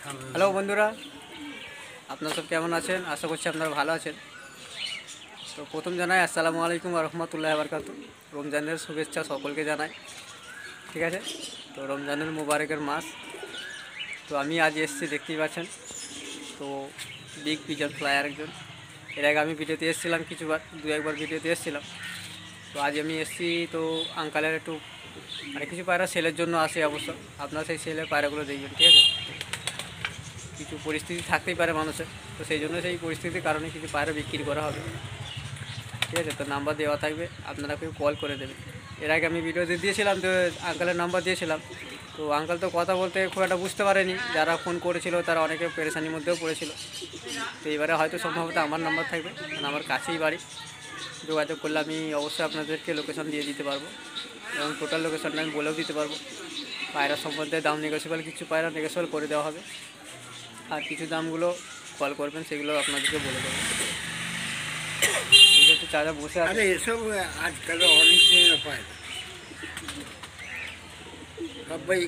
Hello বন্ধুরা, আপনারা সব কেমন আছেন? আশা করছি আপনারা ভালো আছেন। তো প্রথম জানাই আসসালামু আলাইকুম ওয়া রাহমাতুল্লাহি ওয়া বারাকাতুহু। রমজানের শুভেচ্ছা সকলকে জানাই, ঠিক আছে? তো রমজানের মুবারকের মাস। তো আমি আজ এসেছি, দেখতেই পাচ্ছেন। তো বিগ পিজন ফ্লায়ার একজন, এর আগে আমি ভিডিওতে এসেছিলাম কিছুবার, একবার ভিডিওতে এসেছিলাম। তো আজ আমি এসেছি, তো আঙ্কালের একটু মানে কিছু পায়রা সেলের জন্য আসে অবশ্য। আপনারা সেই সেলের পায়রাগুলো দেখবেন, ঠিক আছে? কিছু পরিস্থিতি থাকতেই পারে মানুষের, তো সেই জন্য সেই পরিস্থিতির কারণে কিছু পায়রা বিক্রি করা হবে, ঠিক আছে? তো নাম্বার দেওয়া থাকবে, আপনারা কেউ কল করে দেবেন। এর আগে আমি ভিডিওতে দিয়েছিলাম, তো আঙ্কালের নাম্বার দিয়েছিলাম। তো আঙ্কাল তো কথা বলতে খুব একটা বুঝতে পারেনি, যারা ফোন করেছিল তারা অনেকে পেরেশানির মধ্যেও পড়েছিল। তো এবারে হয়তো সম্ভবত আমার নাম্বার থাকবে, কারণ আমার কাছেই বাড়ি। যোগাযোগ করলে আমি অবশ্যই আপনাদেরকে লোকেশন দিয়ে দিতে পারবো, এবং টোটাল লোকেশনটা আমি বলেও দিতে পারবো। পায়রা সম্বন্ধে দাম নেগোসিয়েবল, কিছু পায়রা নেগোসিয়েবল করে দেওয়া হবে, আর কিছু দামগুলো কল করবেন, সেগুলো আপনাদেরকে বলে দেবো। একটু চারা বসে আছে। আরে এসব আজকাল অনেক দিনের পায় না। সবাই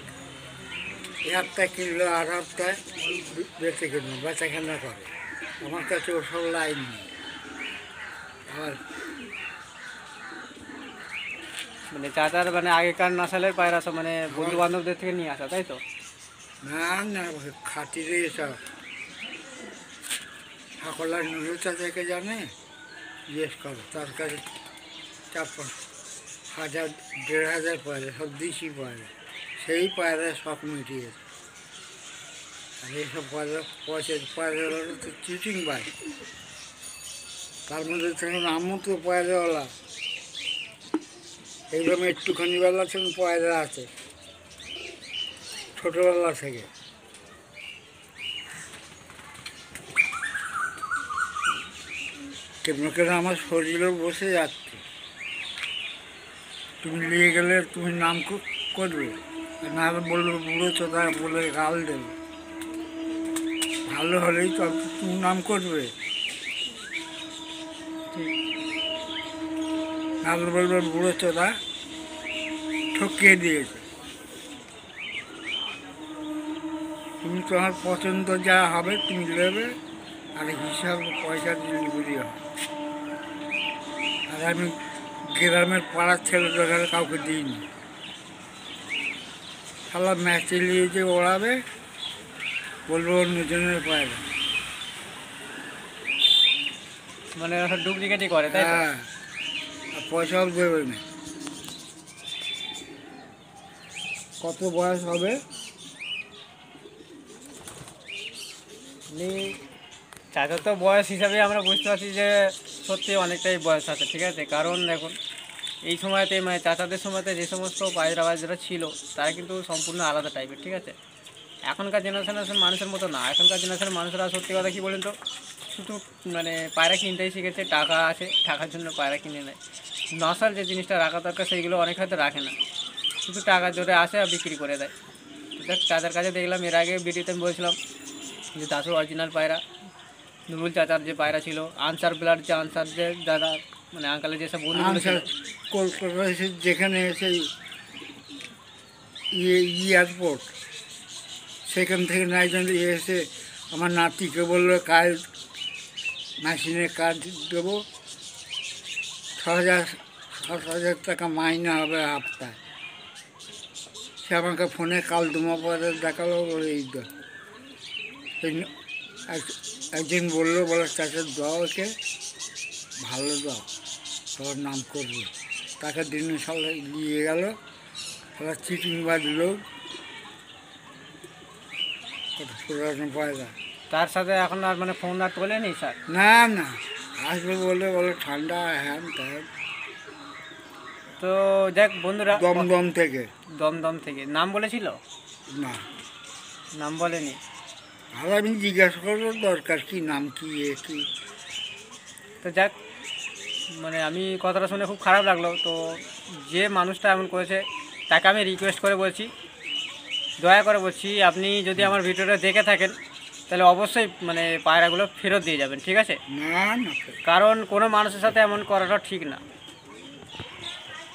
এ সপ্তাহে কিনলো, আর সপ্তাহে বেঁচে কিনলো, বেচাকেনা করে। আমার কাছে ওসব লাইন নেই। আর মানে চাচার মানে আগেকার নাসালের পায়রা সব মানে বন্ধু বান্ধবদের থেকে নিয়ে আসা, তাই তো? না না, খাতিরে এসব সকলার নুরু চাচাকে জানে, জিজ্ঞেস করো, তার কাছে 4-5 হাজার 1,500 পায়রা, সব দিশি পায়রা, সেই পায়রা শখ মিটিয়েছে। আর এইসব পায়রাওয়ালা তো চিটিং বাই, তার মধ্যে থেকে নামও তো পায়রাওয়ালা। এইরকম একটুখানি বেলা থেকে পায়রা আছে, ছোটোবেলা থেকে। কেন কেন আমার শরীরও বসে যাচ্ছে, তুমি নিয়ে গেলে তুমি নাম করবে, না হলে বলবে বুড়ো চোদা বলে গাল দেবে। ভালো হলেই তো তুমি নাম করবে, নাহলে বলবে বুড়ো চোদা ঠকিয়ে দিয়েছে। তুমি তোমার পছন্দ যা হবে তুমি নেবে, আর হিসাব পয়সা ডেলিভারি হবে। আর আমি গ্রামের পাড়ার ছেলেদের কাউকে দিইনি। শালা ম্যাচে নিয়ে যে ওড়াবে, বলবো অন্যজনের পায়রা। মানে ডুপ্লিকেটই করে, তাই তো? হ্যাঁ, আর পয়সাও দেবে না। কত বয়স হবে? চাচার তো বয়স হিসাবে আমরা বুঝতে পারছি যে সত্যি অনেকটাই বয়স আছে, ঠিক আছে? কারণ দেখুন, এই সময়তে মানে চাচাদের সময়তে যে সমস্ত পায়রাবাজরা ছিল, তারা কিন্তু সম্পূর্ণ আলাদা টাইপের, ঠিক আছে? এখনকার জেনারেশনের মানুষের মতো না। এখনকার জেনারেশনের মানুষরা সত্যি কথা কী বলেন তো, শুধু মানে পায়রা কিনতেই শিখেছে, টাকা আছে, টাকার জন্য পায়রা কিনে নেয়। নশার যে জিনিসটা রাখা দরকার সেইগুলো অনেক হয়তো রাখে না, শুধু টাকার জোরে আসে আর বিক্রি করে দেয়। দেখ, চাচার কাছে দেখলাম, এর আগে ভিডিওতে আমি বলছিলাম যে দাসুর অরিজিনাল পায়রা, নুরুল চাচার যে পায়রা ছিল, আনসার ব্লাড যে আনসার যে দাদা মানে আঙ্কালের যেসব বন্ধুগুলো ছিল, কলকাতায় যেখানে সেই এয়ারপোর্ট, সেখান থেকে না একজন এসে আমার নাতিকে বললো কাজ মেশিনে কাজ দেবো, 6,000 টাকা মাইনে হবে হাফতায়। সে আমাকে ফোনে কাল দুমা পরে দেখালো, বলে এই একদিন বললো, বলে চাচার দাওকে ভালো দাও, তোর নাম করবে। তাকে দিনে সালে নিয়ে গেল, তারা চিটিং বাজলো, কত পুরানো পায়রা। তার সাথে এখন আর মানে ফোন আর তোলেনি স্যার? না না, আসবে বলে ঠান্ডা হ্যান ত্যান। তো দেখ বন্ধুরা, দমদম থেকে। দমদম থেকে নাম বলেছিল? না, নাম বলেনি। আর আমি জিজ্ঞাসা করবো দরকার কি, নাম কি কি। তো যাক, মানে আমি কথাটা শুনে খুব খারাপ লাগলো। তো যে মানুষটা এমন করেছে তাকে আমি রিকোয়েস্ট করে বলছি, দয়া করে বলছি, আপনি যদি আমার ভিডিওটা দেখে থাকেন তাহলে অবশ্যই মানে পায়রাগুলো ফেরত দিয়ে যাবেন, ঠিক আছে? না না, কারণ কোনো মানুষের সাথে এমন করাটা ঠিক না,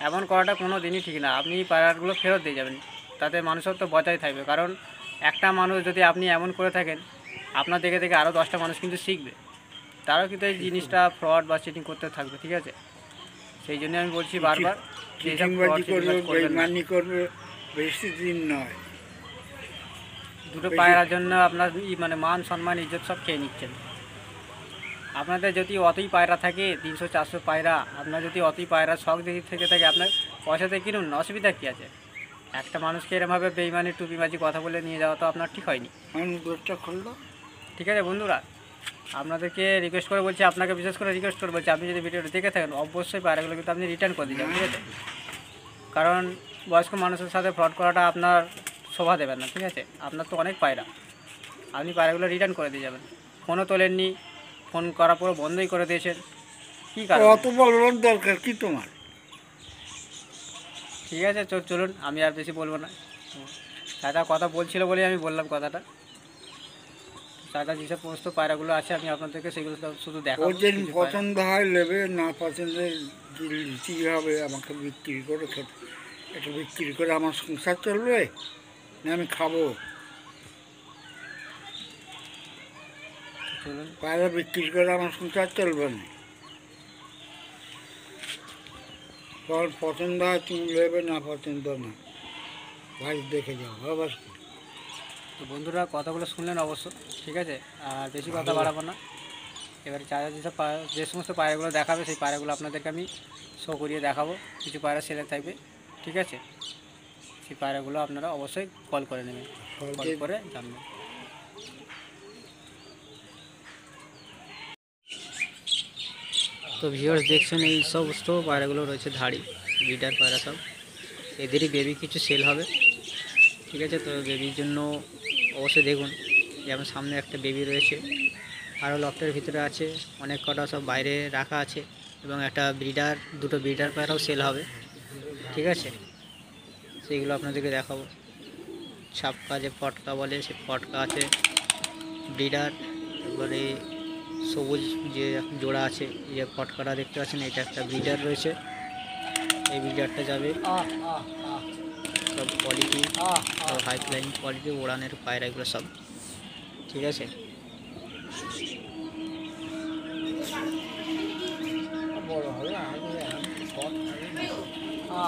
এমন করাটা কোনো দিনই ঠিক না। আপনি পায়রাগুলো ফেরত দিয়ে যাবেন, তাতে মানুষের তো বজায় থাকবে। কারণ একটা মানুষ যদি আপনি এমন করে থাকেন, আপনার দেখে দেখে আরও 10টা মানুষ কিন্তু শিখবে, তারাও কিন্তু এই জিনিসটা ফ্রড বা চিটিং করতে থাকবে। ঠিক আছে, সেই জন্য আমি বলছি বারবার যে এইসব ফ্রড চিটিংবাজি করবে, চিটিংবাজ করবেন না। বেইমানি করবে, বেশি দিন নয়। দুটো বেশি পায়রার জন্য আপনার মানে মান সম্মান ইজ্জত সব খেয়ে নিচ্ছেন। আপনাদের যদি অতই পায়রা থাকে 300-400 পায়রা, আপনার যদি অতই পায়রা শখ দেখি থেকে থাকে, আপনার পয়সাতে কিনুন, অসুবিধা কী আছে? একটা মানুষকে এরমভাবে বেইমানি টুপিবাজি কথা বলে নিয়ে যাওয়া তো আপনার ঠিক হয়নি। মানুষ দোষটা করলো। ঠিক আছে বন্ধুরা, আপনাদেরকে রিকোয়েস্ট করে বলছি, আপনাকে বিশেষ করে রিকোয়েস্ট করে বলছি, আপনি যদি ভিডিওটা দেখে থাকেন অবশ্যই পায়রাগুলো কিন্তু আপনি রিটার্ন করে দিয়ে যাবেন। ঠিক আছে, কারণ বয়স্ক মানুষের সাথে ফ্রড করাটা আপনার শোভা দেবেন না। ঠিক আছে, আপনার তো অনেক পায়রা, আপনি পায়রাগুলো রিটার্ন করে দিয়ে যাবেন। ফোনও তোলেননি, ফোন করার পরও বন্ধই করে দিয়েছেন, কী কারণ? অত বলার দরকার কি তোমার? ঠিক আছে, চলুন, আমি আর বেশি বলবো না। দাদা কথা বলছিল বলেই আমি বললাম কথাটা। দাদা যেসব সমস্ত পায়রাগুলো আছে আমি আপনাদেরকে সেগুলো শুধু দেখাবো। ওর যেদিন কিছু পায়রা। পছন্দ হয় নেবে, না পছন্দের লিচি হবে আমাকে বিক্রি করে খেতে। এটা বিক্রি করে আমার সংসার চলবে না আমি খাবো? চলুন, পায়রা বিক্রি করে আমার সংসার চলবে না। তোমার পছন্দ হয় তুমি নেবে, না পছন্দ না ভাই দেখে যাও। আবার কি? তো বন্ধুরা কথাগুলো শুনলেন অবশ্য। ঠিক আছে, আর বেশি কথা বাড়াবো না। এবারে চাচা যেসব যে সমস্ত পায়রাগুলো দেখাবে সেই পায়রাগুলো আপনাদেরকে আমি শো করিয়ে দেখাবো। কিছু পায়রা সেলে থাকবে। ঠিক আছে, সেই পায়রাগুলো আপনারা অবশ্যই কল করে নেবেন, কল করে জানবেন। তো ভিউয়ার্স দেখছেন এই সমস্ত পায়রাগুলো রয়েছে ধাড়ি ব্রিডার পায়রা সব, এদেরই বেবি কিছু সেল হবে। ঠিক আছে, তো বেবির জন্য অবশ্যই দেখুন, যেমন সামনে একটা বেবি রয়েছে, আরও লফটের ভিতরে আছে অনেক কটা, সব বাইরে রাখা আছে, এবং একটা দুটো ব্রিডার পায়রাও সেল হবে। ঠিক আছে, সেইগুলো আপনাদেরকে দেখাবো। ছাপকা যে পটকা বলে সেই পটকা আছে, ব্রিডার, তারপরে সবুজ যে জোড়া আছে, এই যে পটকাটা দেখতে পাচ্ছেন, এটা একটা ব্রিডার রয়েছে। এই ব্রিডারটা যাবে সব কোয়ালিটি, সব হাই ফ্লাইং কোয়ালিটি ওড়ানের পায়রা এগুলো সব। ঠিক আছে,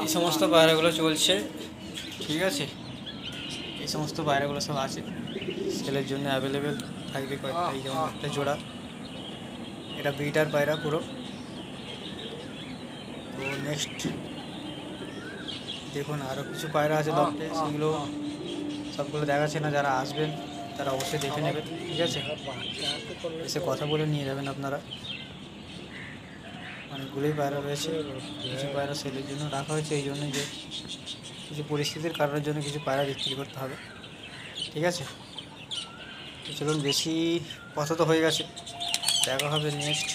এই সমস্ত পায়রাগুলো চলছে। ঠিক আছে, এই সমস্ত পায়রাগুলো সব আছে সেলের জন্য অ্যাভেলেবেল থাকবে কয়েকটা। এই যেমন একটা জোড়া, এটা ব্রিডার পায়রা পুরো। তো নেক্সট দেখুন আরও কিছু পায়রা আছে লফটে, সেগুলো সবগুলো দেখাচ্ছে না, যারা আসবেন তারা অবশ্যই দেখে নেবেন। ঠিক আছে, এসে কথা বলে নিয়ে যাবেন আপনারা। অনেকগুলোই পায়রা রয়েছে, কিছু পায়রা সেলের জন্য রাখা হয়েছে, এই জন্য যে কিছু পরিস্থিতির কারণের জন্য কিছু পায়রা বিক্রি করতে হবে। ঠিক আছে, তো চলুন, বেশি কথা তো হয়ে গেছে, দেখা হবে নেক্সট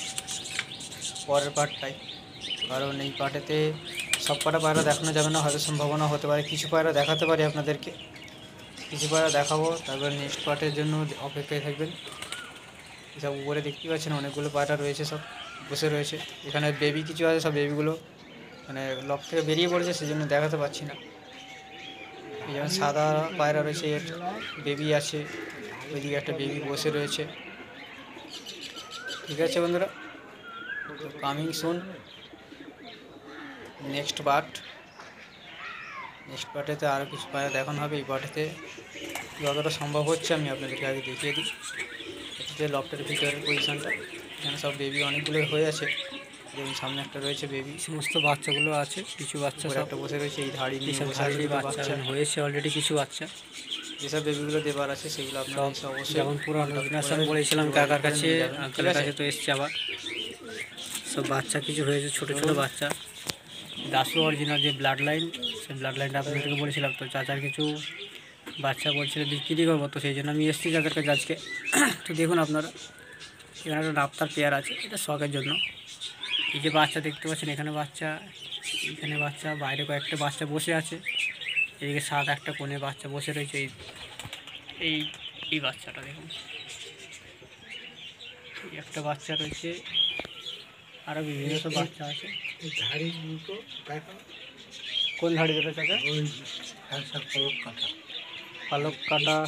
পরের পার্টটাই। কারণ এই পার্টেতে সব কটা পায়রা দেখানো যাবে না, হয়তো সম্ভাবনা হতে পারে কিছু পায়রা দেখাতে পারি আপনাদেরকে, কিছু পায়রা দেখাবো, তারপর নেক্সট পার্টের জন্য অপেক্ষায় থাকবেন। সব উপরে দেখতে পাচ্ছেন অনেকগুলো পায়রা রয়েছে, সব বসে রয়েছে। এখানে বেবি কিছু আছে, সব বেবিগুলো মানে লক থেকে বেরিয়ে পড়েছে, সেজন্য দেখাতে পাচ্ছি না। এই যেমন সাদা পায়রা রয়েছে, এর বেবি আছে, ওইদিকে একটা বেবি বসে রয়েছে। ঠিক আছে বন্ধুরা, তো কামিং সুন নেক্সট পার্টেতে আরও কিছু পায়রা দেখানো হবে। এই পার্টেতে যতটা সম্ভব হচ্ছে আমি আপনাদেরকে আগে দেখিয়ে দিই। এটাতে লফটের ভিতরের পজিশানটা, এখানে সব বেবি অনেকগুলো হয়ে আছে, যেমন সামনে একটা রয়েছে বেবি, সমস্ত বাচ্চাগুলো আছে, কিছু বাচ্চা সব একটা বসে রয়েছে, এই ধাড়ি নিয়ে বসে আছে, বাচ্চা হয়েছে অলরেডি কিছু বাচ্চা। যেসব বেবিগুলো দেবার আছে সেগুলো আপনারা অবশ্যই, যেমন পুরানো জেনারেশন বলেছিলাম কাকার কাছে, আঙ্কেলের কাছে তো এসছে আবার সব বাচ্চা কিছু হয়েছে, ছোটো ছোটো বাচ্চা। দাসু অরিজিনাল যে ব্লাড লাইন, সেই ব্লাড লাইনটা আপনাদেরকে বলেছিলাম। তো চাচার কিছু বাচ্চা বলছিল বিক্রি করবো, তো সেই জন্য আমি এসেছি চাচার কাছে আজকে। তো দেখুন আপনারা, এখানে একটা রাপ্তার পেয়ার আছে, এটা শখের জন্য। এই যে বাচ্চা দেখতে পাচ্ছেন, এখানে বাচ্চা, বাইরে কয়েকটা বাচ্চা বসে আছে, এদিকে সাত একটা কোণে বাচ্চা বসে রয়েছে। এই এই বাচ্চাটা দেখুন, এই একটা বাচ্চা রয়েছে, আরও বিভিন্ন সব বাচ্চা আছে। ধাড়ি দুটো দেখা, কোন ধাড়ি দুটো চাচা? ওই কাটা পালক কাটা